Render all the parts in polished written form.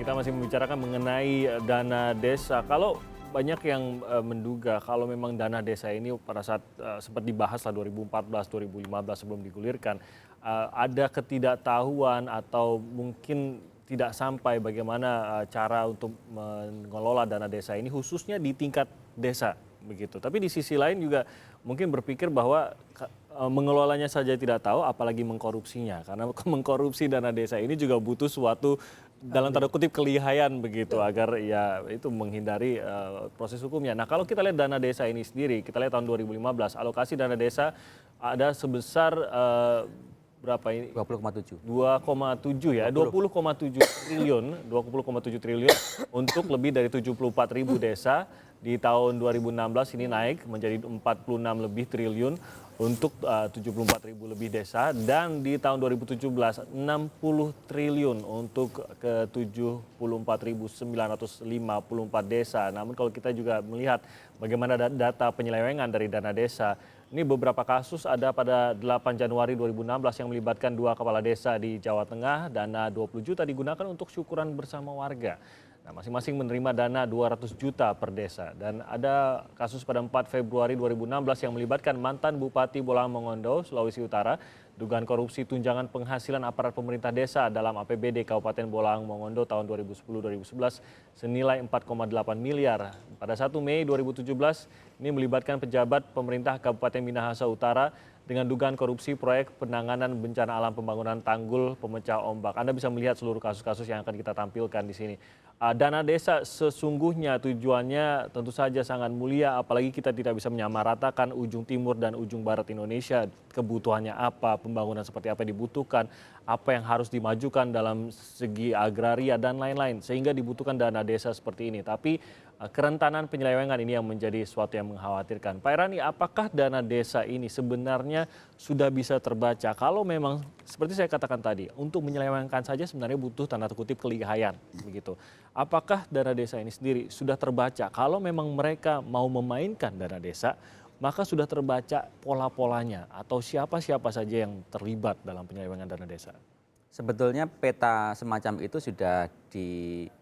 kita masih membicarakan mengenai dana desa. Kalau banyak yang menduga kalau memang dana desa ini pada saat sempat dibahas lah 2014, 2015 sebelum digulirkan, ada ketidaktahuan atau mungkin tidak sampai bagaimana cara untuk mengelola dana desa ini khususnya di tingkat desa begitu. Tapi di sisi lain juga mungkin berpikir bahwa mengelolanya saja tidak tahu, apalagi mengkorupsinya. Karena mengkorupsi dana desa ini juga butuh suatu dalam tanda kutip kelihayan begitu agar ya itu menghindari proses hukumnya. Nah kalau kita lihat dana desa ini sendiri, kita lihat tahun 2015 alokasi dana desa ada sebesar berapa ini? 20,7. 2,7 ya, 20,7 triliun, 20,7 triliun untuk lebih dari 74.000 desa. Di tahun 2016 ini naik menjadi 46 lebih triliun untuk 74.000 lebih desa, dan di tahun 2017 60 triliun untuk ke 74.954 desa. Namun kalau kita juga melihat bagaimana data penyelewengan dari dana desa, ini beberapa kasus ada pada 8 Januari 2016 yang melibatkan 2 kepala desa di Jawa Tengah. Dana 20 juta digunakan untuk syukuran bersama warga. Nah, masing-masing menerima dana 200 juta per desa. Dan ada kasus pada 4 Februari 2016 yang melibatkan mantan Bupati Bolang Mongondo, Sulawesi Utara, dugaan korupsi tunjangan penghasilan aparat pemerintah desa dalam APBD Kabupaten Bolang Mongondo tahun 2010-2011 senilai 4,8 miliar. Pada 1 Mei 2017 ini melibatkan pejabat pemerintah Kabupaten Minahasa Utara dengan dugaan korupsi proyek penanganan bencana alam pembangunan tanggul pemecah ombak. Anda bisa melihat seluruh kasus-kasus yang akan kita tampilkan di sini. Dana desa sesungguhnya tujuannya tentu saja sangat mulia, apalagi kita tidak bisa menyamaratakan ujung timur dan ujung barat Indonesia, kebutuhannya apa, pembangunan seperti apa yang dibutuhkan, apa yang harus dimajukan dalam segi agraria dan lain-lain, sehingga dibutuhkan dana desa seperti ini. Tapi kerentanan penyelewengan ini yang menjadi sesuatu yang mengkhawatirkan. Pak Irani, apakah dana desa ini sebenarnya sudah bisa terbaca? Kalau memang seperti saya katakan tadi, untuk menyelewengkan saja sebenarnya butuh tanda kutip kelihayan begitu. Apakah dana desa ini sendiri sudah terbaca? Kalau memang mereka mau memainkan dana desa, maka sudah terbaca pola-polanya atau siapa-siapa saja yang terlibat dalam penyelewengan dana desa? Sebetulnya peta semacam itu sudah dibuat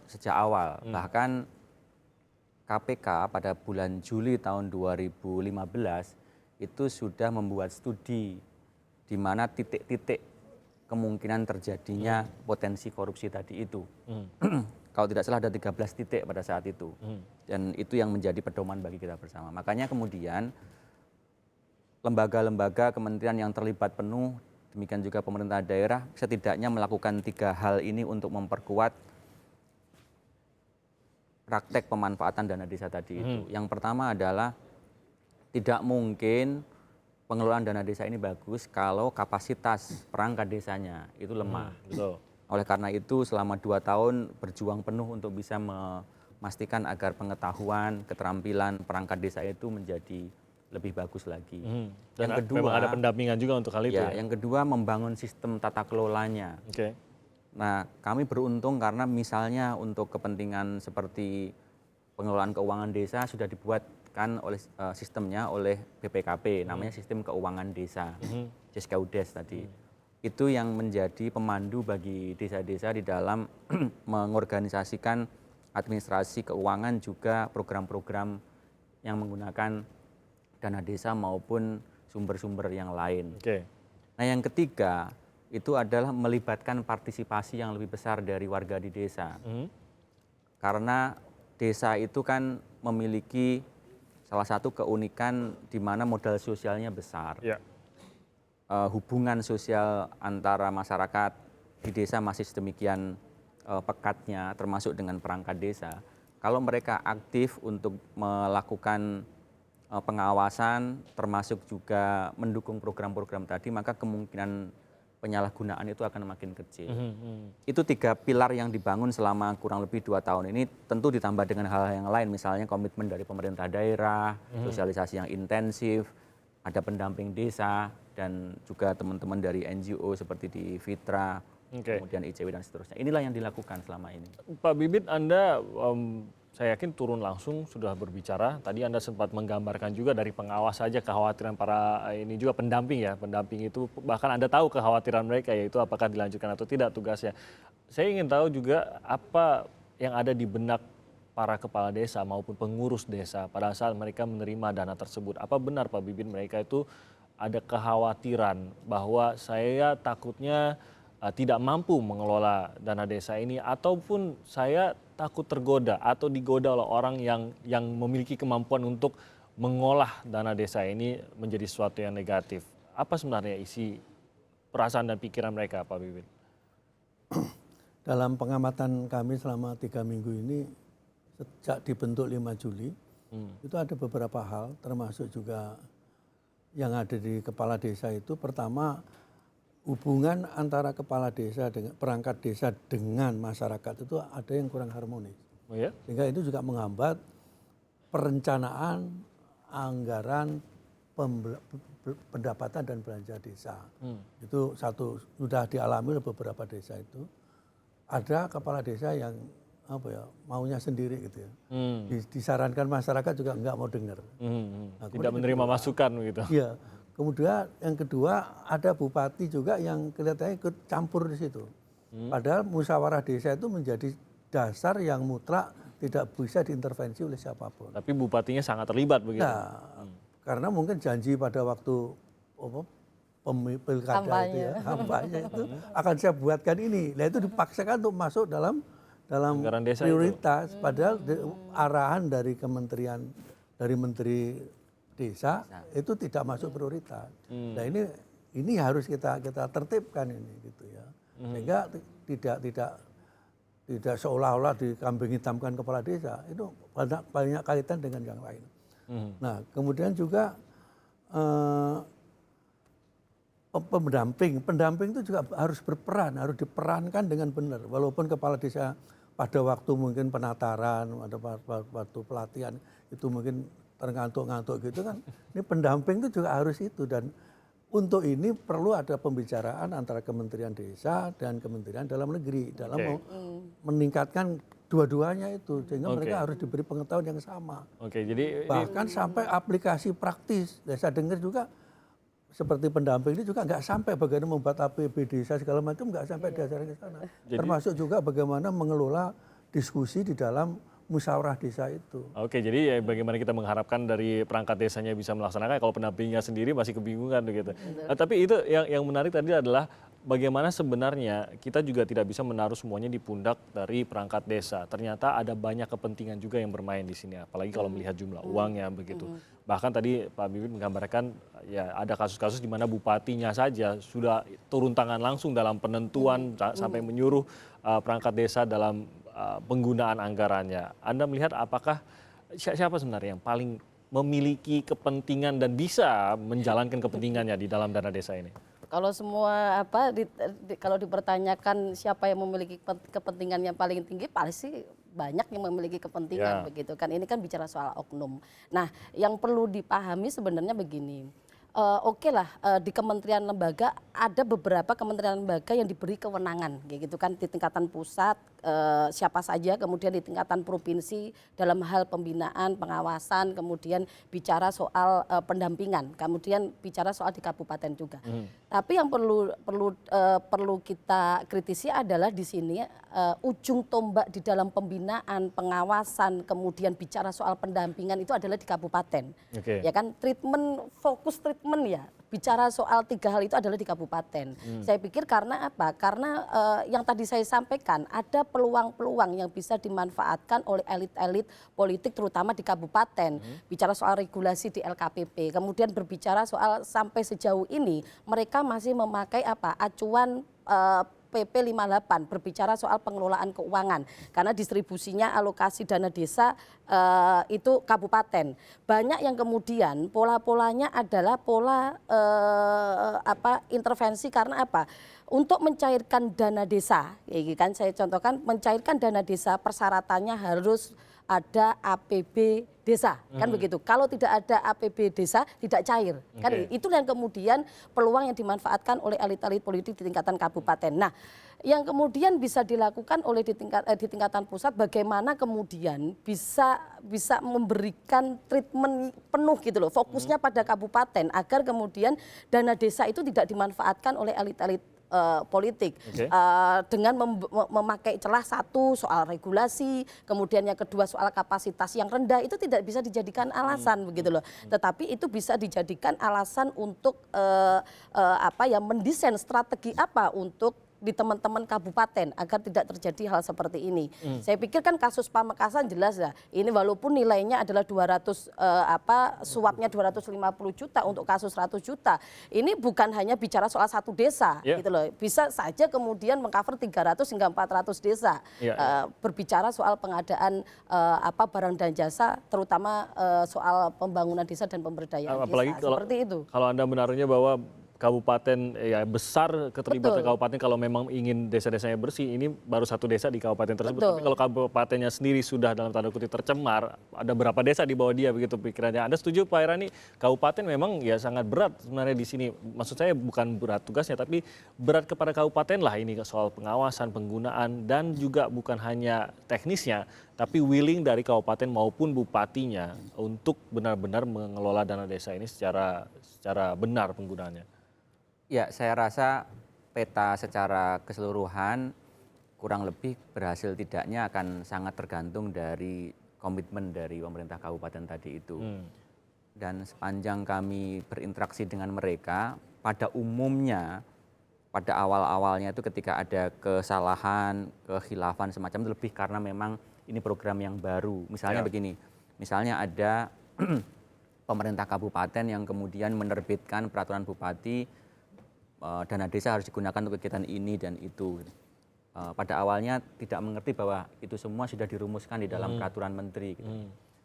sejak awal. Bahkan KPK pada bulan Juli tahun 2015 itu sudah membuat studi di mana titik-titik kemungkinan terjadinya potensi korupsi tadi itu. Kalau tidak salah ada 13 titik pada saat itu. Dan itu yang menjadi pedoman bagi kita bersama. Makanya kemudian lembaga-lembaga kementerian yang terlibat penuh, demikian juga pemerintah daerah, setidaknya melakukan 3 hal ini untuk memperkuat praktek pemanfaatan dana desa tadi itu. Yang pertama adalah tidak mungkin pengelolaan dana desa ini bagus kalau kapasitas perangkat desanya itu lemah. Betul. Oleh karena itu selama 2 tahun berjuang penuh untuk bisa memastikan agar pengetahuan, keterampilan perangkat desa itu menjadi lebih bagus lagi. Dan Yang kedua, memang ada pendampingan juga untuk hal itu ya? yang kedua membangun sistem tata kelolanya. Oke. Nah, kami beruntung karena misalnya untuk kepentingan seperti pengelolaan keuangan desa sudah dibuatkan oleh sistemnya oleh BPKP, namanya sistem keuangan desa, Jeskaudes tadi. Itu yang menjadi pemandu bagi desa-desa di dalam mengorganisasikan administrasi keuangan juga program-program yang menggunakan dana desa maupun sumber-sumber yang lain. Oke. Nah, yang ketiga itu adalah melibatkan partisipasi yang lebih besar dari warga di desa. Karena desa itu kan memiliki salah satu keunikan di mana modal sosialnya besar. Ya. Hubungan sosial antara masyarakat di desa masih sedemikian pekatnya, termasuk dengan perangkat desa. Kalau mereka aktif untuk melakukan pengawasan, termasuk juga mendukung program-program tadi, maka kemungkinan penyalahgunaan itu akan makin kecil. Itu 3 pilar yang dibangun selama kurang lebih 2 tahun ini, tentu ditambah dengan hal-hal yang lain, misalnya komitmen dari pemerintah daerah, sosialisasi yang intensif, ada pendamping desa, dan juga teman-teman dari NGO seperti di Fitra, kemudian ICW dan seterusnya. Inilah yang dilakukan selama ini. Pak Bibit, Anda saya yakin turun langsung sudah berbicara. Tadi Anda sempat menggambarkan juga dari pengawas saja kekhawatiran para ini juga pendamping ya. Pendamping itu bahkan Anda tahu kekhawatiran mereka yaitu apakah dilanjutkan atau tidak tugasnya. Saya ingin tahu juga apa yang ada di benak para kepala desa maupun pengurus desa pada saat mereka menerima dana tersebut. Apa benar Pak Bibin mereka itu ada kekhawatiran bahwa saya takutnya tidak mampu mengelola dana desa ini ataupun saya takut tergoda atau digoda oleh orang yang memiliki kemampuan untuk mengolah dana desa ini menjadi sesuatu yang negatif. Apa sebenarnya isi perasaan dan pikiran mereka Pak Bibin? Dalam pengamatan kami selama 3 minggu ini, sejak dibentuk 5 Juli, itu ada beberapa hal, termasuk juga yang ada di kepala desa itu. Pertama, hubungan antara kepala desa dengan perangkat desa dengan masyarakat itu ada yang kurang harmonis. Oh ya? Sehingga itu juga menghambat perencanaan anggaran pendapatan dan belanja desa. Itu satu, sudah dialami oleh beberapa desa itu. Ada kepala desa yang maunya sendiri gitu ya. Disarankan masyarakat juga enggak mau dengar. Nah, tidak menerima masukan begitu. Iya. Kemudian yang kedua ada bupati juga yang kelihatannya ikut campur di situ. Padahal musyawarah desa itu menjadi dasar yang mutlak tidak bisa diintervensi oleh siapapun. Tapi bupatinya sangat terlibat begitu. Nah, karena mungkin janji pada waktu pilkada itu ya, kampanye itu akan saya buatkan ini. Nah itu dipaksakan untuk masuk dalam prioritas. Padahal arahan dari kementerian, dari menteri desa itu tidak masuk prioritas. Nah ini harus kita tertibkan ini gitu ya. Sehingga tidak seolah-olah dikambing hitamkan kepala desa. Itu banyak kaitan dengan yang lain. Nah kemudian juga pendamping itu juga harus berperan, harus diperankan dengan benar. Walaupun kepala desa pada waktu mungkin penataran, ada waktu pelatihan itu mungkin terngantuk-ngantuk gitu kan. Ini pendamping itu juga harus itu, dan untuk ini perlu ada pembicaraan antara Kementerian Desa dan Kementerian Dalam Negeri dalam meningkatkan dua-duanya itu, sehingga mereka harus diberi pengetahuan yang sama. Jadi bahkan sampai aplikasi praktis. Saya dengar juga seperti pendamping ini juga nggak sampai bagaimana membuat APB desa segala macam, nggak sampai dasarnya ke sana. Termasuk juga bagaimana mengelola diskusi di dalam musyawarah desa itu. Jadi bagaimana kita mengharapkan dari perangkat desanya bisa melaksanakan, kalau pendampingnya sendiri masih kebingungan begitu. Tapi itu yang menarik tadi adalah bagaimana sebenarnya kita juga tidak bisa menaruh semuanya di pundak dari perangkat desa. Ternyata ada banyak kepentingan juga yang bermain di sini, apalagi kalau melihat jumlah uangnya begitu. Bahkan tadi Pak Bibin menggambarkan ya ada kasus-kasus di mana bupatinya saja sudah turun tangan langsung dalam penentuan sampai menyuruh perangkat desa dalam penggunaan anggarannya. Anda melihat apakah siapa sebenarnya yang paling memiliki kepentingan dan bisa menjalankan kepentingannya di dalam dana desa ini? Kalau semua kalau dipertanyakan siapa yang memiliki kepentingan yang paling tinggi, pasti banyak yang memiliki kepentingan begitu kan. Ini kan bicara soal oknum. Nah, yang perlu dipahami sebenarnya begini. Di kementerian lembaga ada beberapa kementerian lembaga yang diberi kewenangan gitu kan, di tingkatan pusat siapa saja, kemudian di tingkatan provinsi dalam hal pembinaan, pengawasan, kemudian bicara soal pendampingan, kemudian bicara soal di kabupaten juga. Tapi yang perlu kita kritisi adalah di sini ujung tombak di dalam pembinaan, pengawasan, kemudian bicara soal pendampingan itu adalah di kabupaten. Ya kan, fokus treatment ya, bicara soal 3 hal itu adalah di kabupaten. Saya pikir karena apa? Karena yang tadi saya sampaikan, ada peluang-peluang yang bisa dimanfaatkan oleh elit-elit politik terutama di kabupaten. Bicara soal regulasi di LKPP, kemudian berbicara soal sampai sejauh ini mereka masih memakai acuan PP 58 berbicara soal pengelolaan keuangan, karena distribusinya alokasi dana desa itu kabupaten. Banyak yang kemudian pola-polanya adalah pola intervensi karena apa? Untuk mencairkan dana desa, ya kan saya contohkan, mencairkan dana desa persyaratannya harus ada APB desa, kan begitu. Kalau tidak ada APB desa tidak cair, kan itu yang kemudian peluang yang dimanfaatkan oleh elit-elit politik di tingkatan kabupaten. Nah, yang kemudian bisa dilakukan oleh di tingkatan pusat, bagaimana kemudian bisa memberikan treatment penuh gitu loh, fokusnya pada kabupaten agar kemudian dana desa itu tidak dimanfaatkan oleh elit-elit politik dengan memakai celah satu soal regulasi, kemudian yang kedua soal kapasitas yang rendah, itu tidak bisa dijadikan alasan begitu loh. Tetapi itu bisa dijadikan alasan untuk mendesain strategi apa untuk di teman-teman kabupaten agar tidak terjadi hal seperti ini. Saya pikir kan kasus Pamekasan jelas ya. Ini walaupun nilainya adalah 200 suapnya 250 juta untuk kasus 100 juta. Ini bukan hanya bicara soal satu desa gitu loh. Bisa saja kemudian mengcover 300 hingga 400 desa. Berbicara soal pengadaan barang dan jasa, terutama soal pembangunan desa dan pemberdayaan apalagi desa. Seperti itu. Kalau Anda benarnya bahwa kabupaten ya besar keterlibatan kabupaten kalau memang ingin desa-desanya bersih, ini baru satu desa di kabupaten tersebut. Tapi kalau kabupatennya sendiri sudah dalam tanda kutip tercemar, ada berapa desa di bawah dia begitu pikirannya. Anda setuju Pak Irani, kabupaten memang ya sangat berat sebenarnya di sini. Maksud saya bukan berat tugasnya, tapi berat kepada kabupaten lah ini soal pengawasan, penggunaan, dan juga bukan hanya teknisnya, tapi willing dari kabupaten maupun bupatinya untuk benar-benar mengelola dana desa ini secara benar penggunaannya. Ya, saya rasa peta secara keseluruhan kurang lebih berhasil tidaknya akan sangat tergantung dari komitmen dari pemerintah kabupaten tadi itu. Dan sepanjang kami berinteraksi dengan mereka, pada umumnya pada awal-awalnya itu ketika ada kesalahan, kekhilafan semacam itu lebih karena memang ini program yang baru. Misalnya begini, misalnya ada pemerintah kabupaten yang kemudian menerbitkan peraturan bupati, dana desa harus digunakan untuk kegiatan ini dan itu. Pada awalnya tidak mengerti bahwa itu semua sudah dirumuskan di dalam peraturan menteri. Gitu.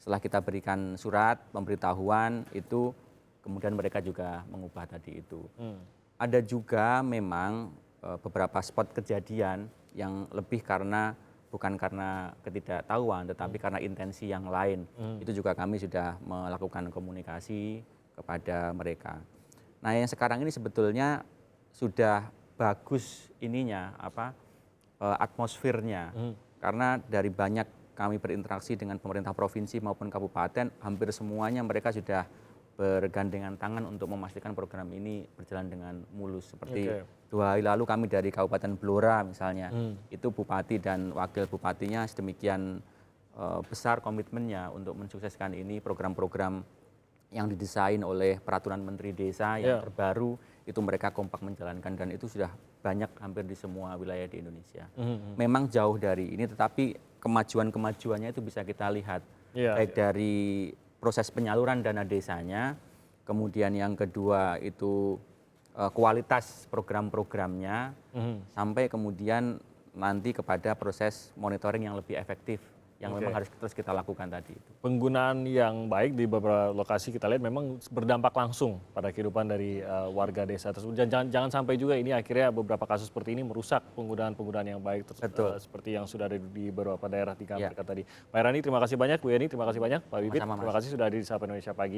Setelah kita berikan surat pemberitahuan itu, kemudian mereka juga mengubah tadi itu. Ada juga memang beberapa spot kejadian yang lebih bukan karena ketidaktahuan, tetapi karena intensi yang lain. Itu juga kami sudah melakukan komunikasi kepada mereka. Nah, yang sekarang ini sebetulnya sudah bagus atmosfernya, karena dari banyak kami berinteraksi dengan pemerintah provinsi maupun kabupaten, hampir semuanya mereka sudah bergandengan tangan untuk memastikan program ini berjalan dengan mulus. Seperti 2 hari lalu kami dari Kabupaten Blora misalnya, itu bupati dan wakil bupatinya sedemikian besar komitmennya untuk mensukseskan ini, program-program yang didesain oleh peraturan menteri desa yang terbaru, itu mereka kompak menjalankan, dan itu sudah banyak hampir di semua wilayah di Indonesia. Memang jauh dari ini, tetapi kemajuan-kemajuannya itu bisa kita lihat, baik dari proses penyaluran dana desanya, kemudian yang kedua itu kualitas program-programnya, sampai kemudian nanti kepada proses monitoring yang lebih efektif yang memang harus terus kita lakukan tadi itu. Penggunaan yang baik di beberapa lokasi kita lihat memang berdampak langsung pada kehidupan dari warga desa tersebut. Jangan sampai juga ini akhirnya beberapa kasus seperti ini merusak penggunaan yang baik seperti yang sudah ada di beberapa daerah di Amerika tadi. Pak Irani terima kasih banyak, Bu Yeni terima kasih banyak, Pak Bibit terima kasih sudah hadir di Sapa Indonesia Pagi.